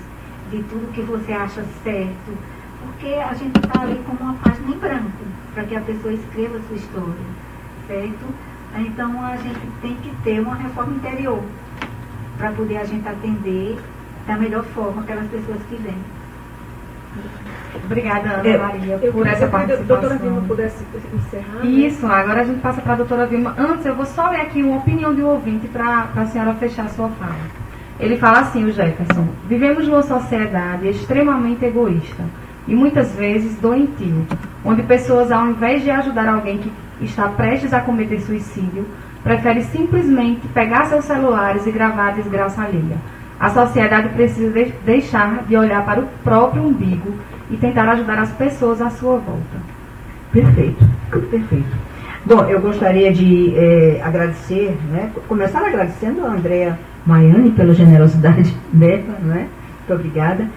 de tudo que você acha certo. Porque a gente está ali com uma página em branco, para que a pessoa escreva a sua história, certo? Então a gente tem que ter uma reforma interior, para poder a gente atender da melhor forma aquelas pessoas que vêm. Obrigada, Ana Maria, por essa participação. Se a doutora Vilma pudesse encerrar. Isso, agora a gente passa para a doutora Vilma. Antes, eu vou só ler aqui uma opinião de um ouvinte para a senhora fechar a sua fala. Ele fala assim, o Jefferson: vivemos numa sociedade extremamente egoísta e muitas vezes doentio, onde pessoas, ao invés de ajudar alguém que está prestes a cometer suicídio, preferem simplesmente pegar seus celulares e gravar a desgraça alheia. A sociedade precisa deixar de olhar para o próprio umbigo e tentar ajudar as pessoas à sua volta. Perfeito, perfeito. Bom, eu gostaria de agradecer, né, começar agradecendo a Andréa Maiani pela generosidade dela, né? Muito obrigada.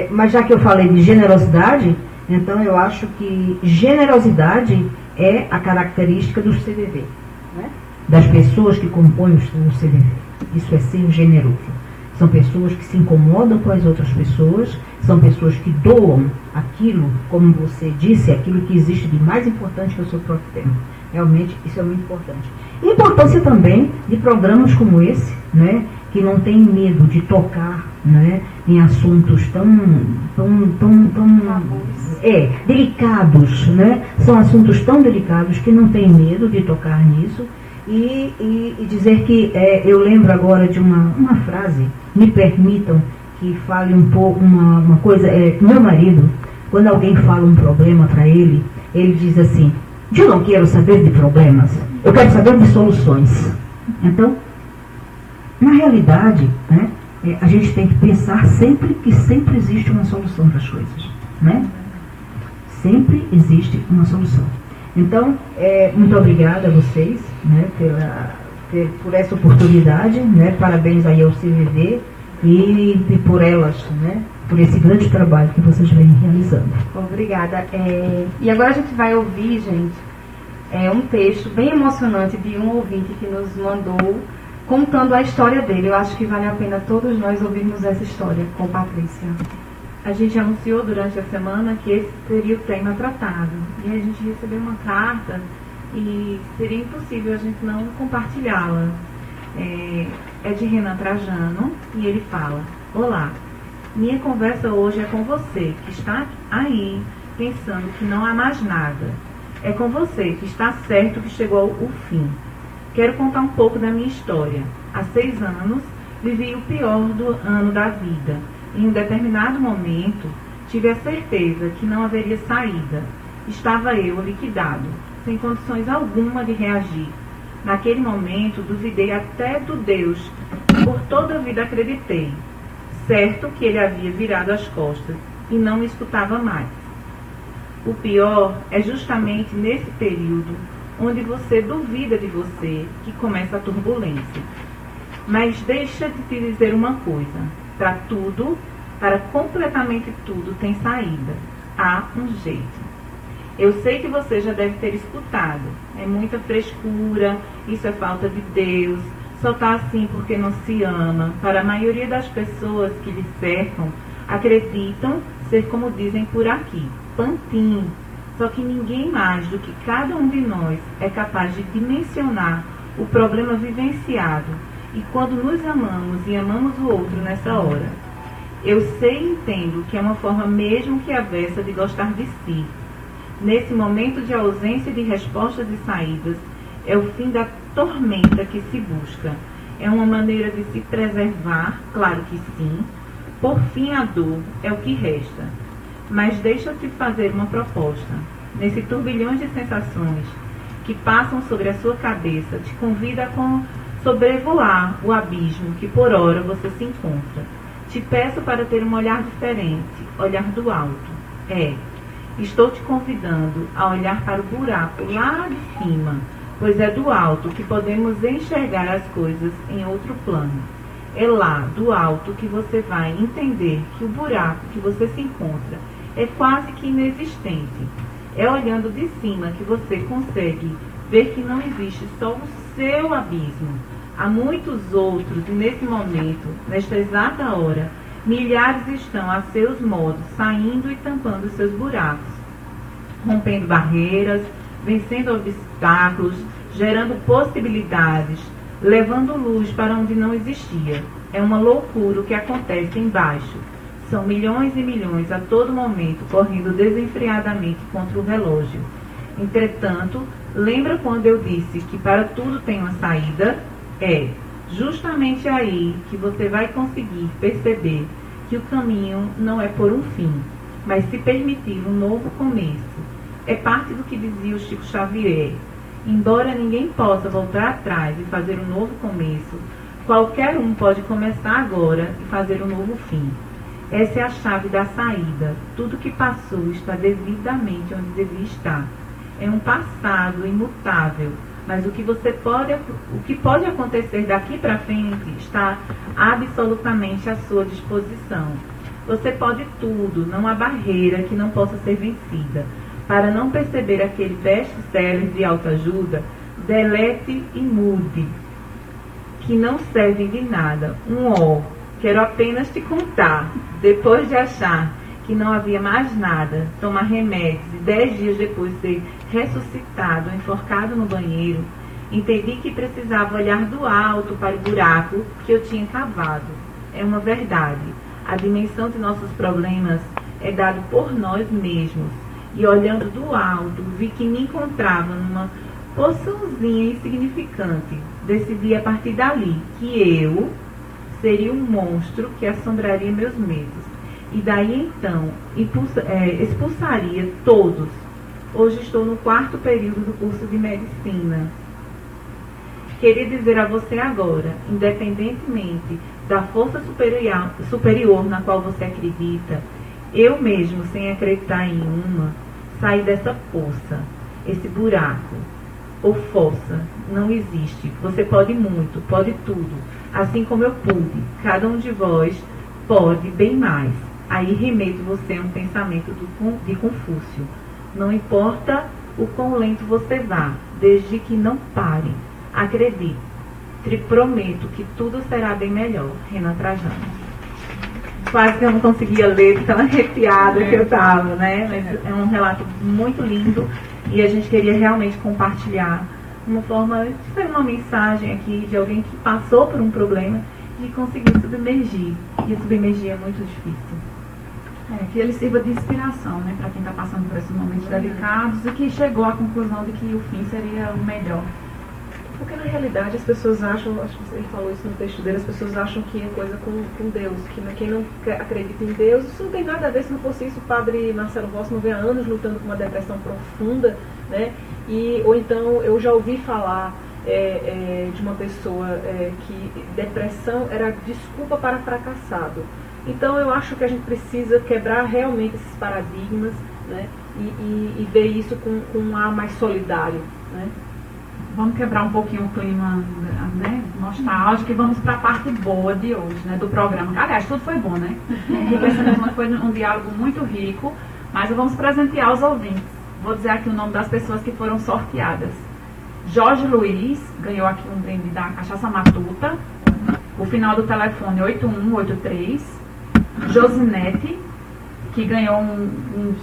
Mas já que eu falei de generosidade, então eu acho que generosidade é a característica do CVV, né? Das pessoas que compõem o CVV. Isso é ser generoso. São pessoas que se incomodam com as outras pessoas, são pessoas que doam aquilo, como você disse, aquilo que existe de mais importante que é o seu próprio tempo. Realmente, isso é muito importante. E a importância também de programas como esse, né, que não tem medo de tocar, né, em assuntos tão delicados, né? São assuntos tão delicados que não tem medo de tocar nisso. E dizer que eu lembro agora de uma frase, me permitam que fale um pouco uma coisa, meu marido, quando alguém fala um problema para ele diz assim: eu não quero saber de problemas, eu quero saber de soluções. Então, na realidade, né, a gente tem que pensar sempre que sempre existe uma solução para as coisas, né? Sempre existe uma solução. Então, muito obrigada a vocês, né, por essa oportunidade, né, parabéns aí ao CVV e por elas, né, por esse grande trabalho que vocês vêm realizando. Obrigada. E agora a gente vai ouvir, gente, um texto bem emocionante de um ouvinte que nos mandou, contando a história dele. Eu acho que vale a pena todos nós ouvirmos essa história com Patrícia. A gente anunciou durante a semana que esse seria o tema tratado. E a gente recebeu uma carta e seria impossível a gente não compartilhá-la. É de Renan Trajano e ele fala: olá, minha conversa hoje é com você que está aí pensando que não há mais nada. É com você que está certo que chegou o fim. Quero contar um pouco da minha história. Há 6 anos Vivi o pior do ano da vida. Em um determinado momento, tive a certeza que não haveria saída. Estava eu liquidado, sem condições alguma de reagir. Naquele momento, duvidei até do Deus que por toda a vida acreditei. Certo que ele havia virado as costas e não me escutava mais. O pior é justamente nesse período onde você duvida de você que começa a turbulência. Mas deixa de te dizer uma coisa: para tudo, para completamente tudo, tem saída. Há um jeito. Eu sei que você já deve ter escutado. É muita frescura, isso é falta de Deus, só está assim porque não se ama. Para a maioria das pessoas que lhe cercam, acreditam ser como dizem por aqui, pantim. Só que ninguém mais do que cada um de nós é capaz de dimensionar o problema vivenciado. E quando nos amamos e amamos o outro nessa hora, eu sei e entendo que é uma forma mesmo que avessa de gostar de si. Nesse momento de ausência de respostas e saídas, é o fim da tormenta que se busca. É uma maneira de se preservar, claro que sim. Por fim, a dor é o que resta. Mas deixa eu te fazer uma proposta. Nesse turbilhão de sensações que passam sobre a sua cabeça, te convida a sobrevoar o abismo que por hora você se encontra. Te peço para ter um olhar diferente, olhar do alto. Estou te convidando a olhar para o buraco lá de cima, pois é do alto que podemos enxergar as coisas em outro plano. É lá, do alto, que você vai entender que o buraco que você se encontra é quase que inexistente. É olhando de cima que você consegue ver que não existe só o seu abismo. Há muitos outros e nesse momento, nesta exata hora, milhares estão a seus modos, saindo e tampando seus buracos, rompendo barreiras, vencendo obstáculos, gerando possibilidades, levando luz para onde não existia. É uma loucura o que acontece embaixo. São milhões e milhões a todo momento correndo desenfreadamente contra o relógio. Entretanto, lembra quando eu disse que para tudo tem uma saída? É justamente aí que você vai conseguir perceber que o caminho não é por um fim, mas se permitir um novo começo. É parte do que dizia o Chico Xavier. Embora ninguém possa voltar atrás e fazer um novo começo, qualquer um pode começar agora e fazer um novo fim. Essa é a chave da saída. Tudo que passou está devidamente onde devia estar. É um passado imutável, mas o que pode acontecer daqui para frente está absolutamente à sua disposição. Você pode tudo, não há barreira que não possa ser vencida. Para não perceber aquele best-seller de autoajuda, delete e mude, que não serve de nada. Quero apenas te contar, depois de achar que não havia mais nada, tomar remédios e 10 dias depois ser ressuscitado, enforcado no banheiro, entendi que precisava olhar do alto para o buraco que eu tinha cavado. É uma verdade. A dimensão de nossos problemas é dada por nós mesmos. E olhando do alto, vi que me encontrava numa porçãozinha insignificante. Decidi a partir dali que eu seria um monstro que assombraria meus medos. E daí então expulsaria todos. Hoje estou no 4º período do curso de medicina. Queria dizer a você agora, independentemente da força superior na qual você acredita, eu mesmo, sem acreditar em uma, saí dessa poça, esse buraco ou fossa. Não existe. Você pode muito, pode tudo, assim como eu pude. Cada um de vós pode bem mais. Aí remeto você a um pensamento de Confúcio. Não importa o quão lento você vá, desde que não pare. Acredite. Te prometo que tudo será bem melhor. Renan Trajano. Quase que eu não conseguia ler, tão arrepiada que eu estava, né? Mas é um relato muito lindo e a gente queria realmente compartilhar uma forma de ter uma mensagem aqui de alguém que passou por um problema e conseguiu submergir. E submergir é muito difícil. Que ele sirva de inspiração, né, para quem está passando por esses momentos delicados e que chegou à conclusão de que o fim seria o melhor. Porque na realidade as pessoas acham, acho que ele falou isso no texto dele, as pessoas acham que é coisa com Deus, que quem não acredita em Deus, isso não tem nada a ver. Se não fosse isso, o padre Marcelo Rossi não vem há anos lutando com uma depressão profunda, né? Ou então eu já ouvi falar de uma pessoa que depressão era desculpa para fracassado. Então eu acho que a gente precisa quebrar realmente esses paradigmas, né? E ver isso com um ar mais solidário, né? Vamos quebrar um pouquinho o clima, né, nostálgico, e vamos para a parte boa de hoje, né, do programa. Aliás, tudo foi bom, né? Foi um diálogo muito rico, mas vamos presentear os ouvintes. Vou dizer aqui o nome das pessoas que foram sorteadas. Jorge Luiz ganhou aqui um brinde da Cachaça Matuta, o final do telefone 8183. Josinete, que ganhou um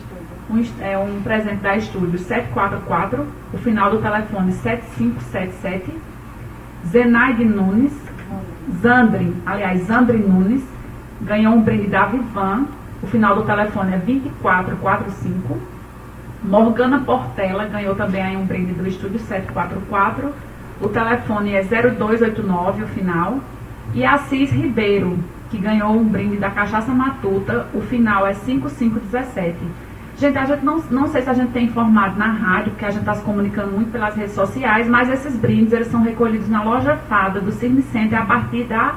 presente da Estúdio 744, o final do telefone 7577. Zenaide Nunes, Zandri Nunes, ganhou um brinde da Vivan, o final do telefone é 2445. Morgana Portela ganhou também aí um brinde do Estúdio 744, o telefone é 0289, o final. E Assis Ribeiro, que ganhou um brinde da Cachaça Matuta, o final é 5517. Gente, a gente não sei se a gente tem informado na rádio, porque a gente está se comunicando muito pelas redes sociais, mas esses brindes eles são recolhidos na Loja Fada do Cine Center a partir da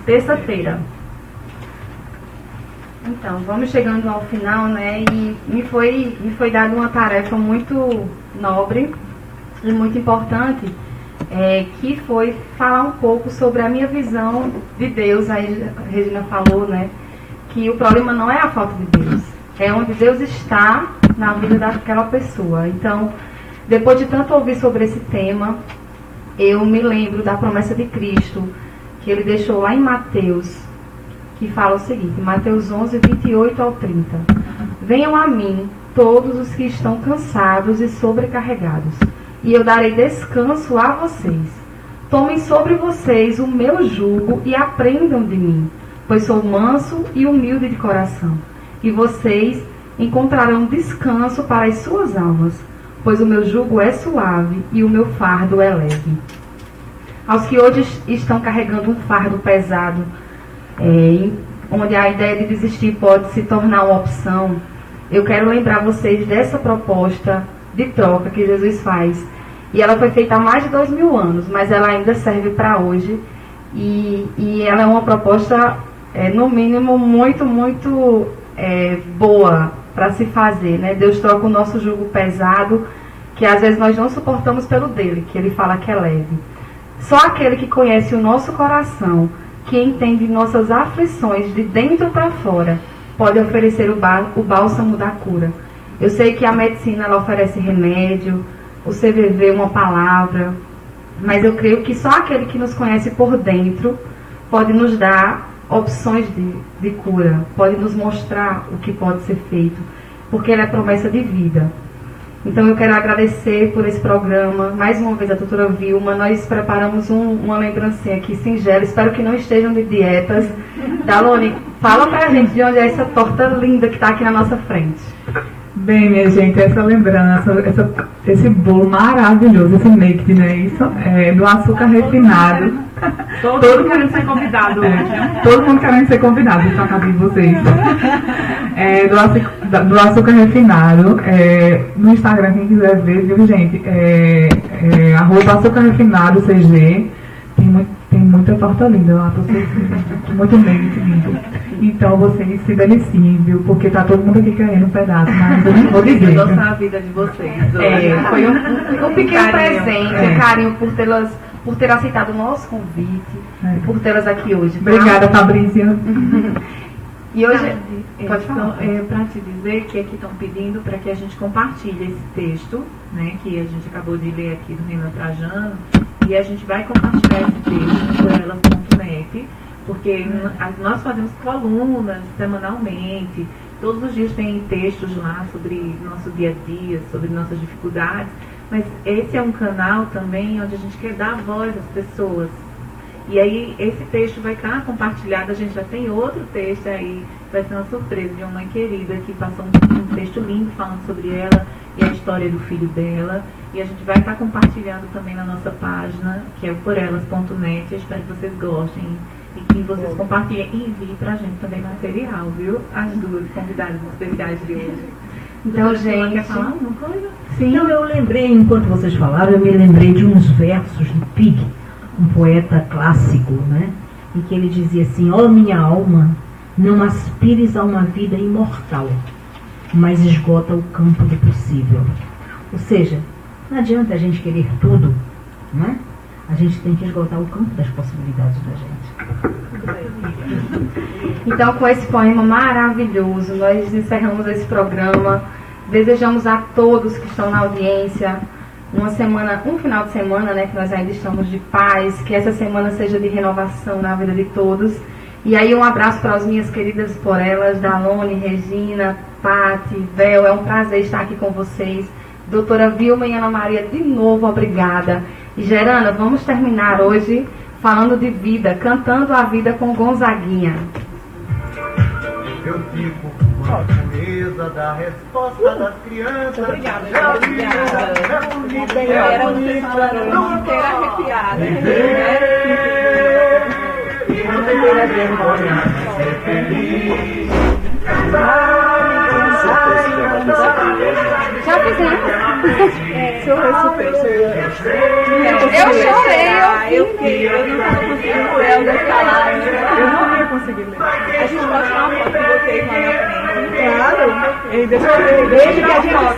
terça-feira. Então, vamos chegando ao final, né? E me foi dada uma tarefa muito nobre e muito importante, que foi falar um pouco sobre a minha visão de Deus. Aí a Regina falou, né, que o problema não é a falta de Deus, é onde Deus está na vida daquela pessoa. Então, depois de tanto ouvir sobre esse tema, eu me lembro da promessa de Cristo, que ele deixou lá em Mateus, que fala o seguinte, Mateus 11, 28 ao 30. Venham a mim todos os que estão cansados e sobrecarregados, e eu darei descanso a vocês. Tomem sobre vocês o meu jugo e aprendam de mim, pois sou manso e humilde de coração. E vocês encontrarão descanso para as suas almas, pois o meu jugo é suave e o meu fardo é leve. Aos que hoje estão carregando um fardo pesado, onde a ideia de desistir pode se tornar uma opção, eu quero lembrar vocês dessa proposta de troca que Jesus faz. E ela foi feita há mais de 2000 anos, mas ela ainda serve para hoje. E ela é uma proposta, no mínimo, muito, muito boa para se fazer, né? Deus troca o nosso jugo pesado, que às vezes nós não suportamos, pelo dele, que ele fala que é leve. Só aquele que conhece o nosso coração, que entende nossas aflições de dentro para fora, pode oferecer o bálsamo da cura. Eu sei que a medicina ela oferece remédio, o CVV uma palavra, mas eu creio que só aquele que nos conhece por dentro pode nos dar opções de cura, pode nos mostrar o que pode ser feito, porque ele é promessa de vida. Então eu quero agradecer por esse programa, mais uma vez a doutora Vilma. Nós preparamos uma lembrancinha aqui singela, espero que não estejam de dietas. Dalone, fala pra gente de onde é essa torta linda que está aqui na nossa frente. Bem, minha gente, essa lembrança, esse bolo maravilhoso, esse naked, né? Isso é do açúcar refinado. Todo mundo querendo ser convidado hoje. Todo mundo querendo ser convidado, deixa eu acabar de vocês. Do açúcar refinado. No Instagram, quem quiser ver, viu, gente? @açúcar refinado CG. Tem muita torta linda lá pra vocês. Muito naked, lindo. Então vocês se deliciem, viu? Porque tá todo mundo aqui querendo um pedaço, mas eu não vou dizer. Eu a vida de vocês. Foi um pequeno presente, carinho por ter aceitado o nosso convite, e por tê-las aqui hoje. Tá? Obrigada, Fabrícia. E hoje, pode falar. Para te dizer que aqui estão pedindo para que a gente compartilhe esse texto, né, que a gente acabou de ler aqui do Renan Trajano, e a gente vai compartilhar esse texto por elas.net, porque nós fazemos colunas semanalmente, todos os dias tem textos lá sobre nosso dia a dia, sobre nossas dificuldades, mas esse é um canal também onde a gente quer dar voz às pessoas. E aí esse texto vai estar compartilhado, a gente já tem outro texto aí, vai ser uma surpresa de uma mãe querida que passou um texto lindo falando sobre ela. e a história do filho dela. E a gente vai estar compartilhando também na nossa página, que é o porelas.net. Eu espero que vocês gostem e que vocês compartilhem e enviem pra gente também material, viu? As duas convidadas especiais de hoje. Então, gente... Quer falar alguma coisa? Sim. Então, eu lembrei, enquanto vocês falavam, eu me lembrei de uns versos do Pig, um poeta clássico, né? Em que ele dizia assim: ó minha alma, não aspires a uma vida imortal, mas esgota o campo do possível. Ou seja, não adianta a gente querer tudo, né? A gente tem que esgotar o campo das possibilidades da gente. Então, com esse poema maravilhoso, nós encerramos esse programa. Desejamos a todos que estão na audiência um final de semana, né, que nós ainda estamos de paz, que essa semana seja de renovação na vida de todos. E aí um abraço para as minhas queridas Porelas, Dalone, Regina, Pati, Vel, é um prazer estar aqui com vocês. Doutora Vilma e Ana Maria, de novo, obrigada. E Gerana, vamos terminar hoje falando de vida, cantando a vida com Gonzaguinha. Eu fico com a pureza da resposta das crianças. Obrigada, É bonita, era você falando, não inteira arrepiada. E não tem vergonha de ser feliz. Já fizemos. Eu chorei, eu não estava conseguindo ler das palavras. Eu não ia conseguir ler. A gente pode tirar uma foto de vocês lá na frente. Claro. Desde que a gente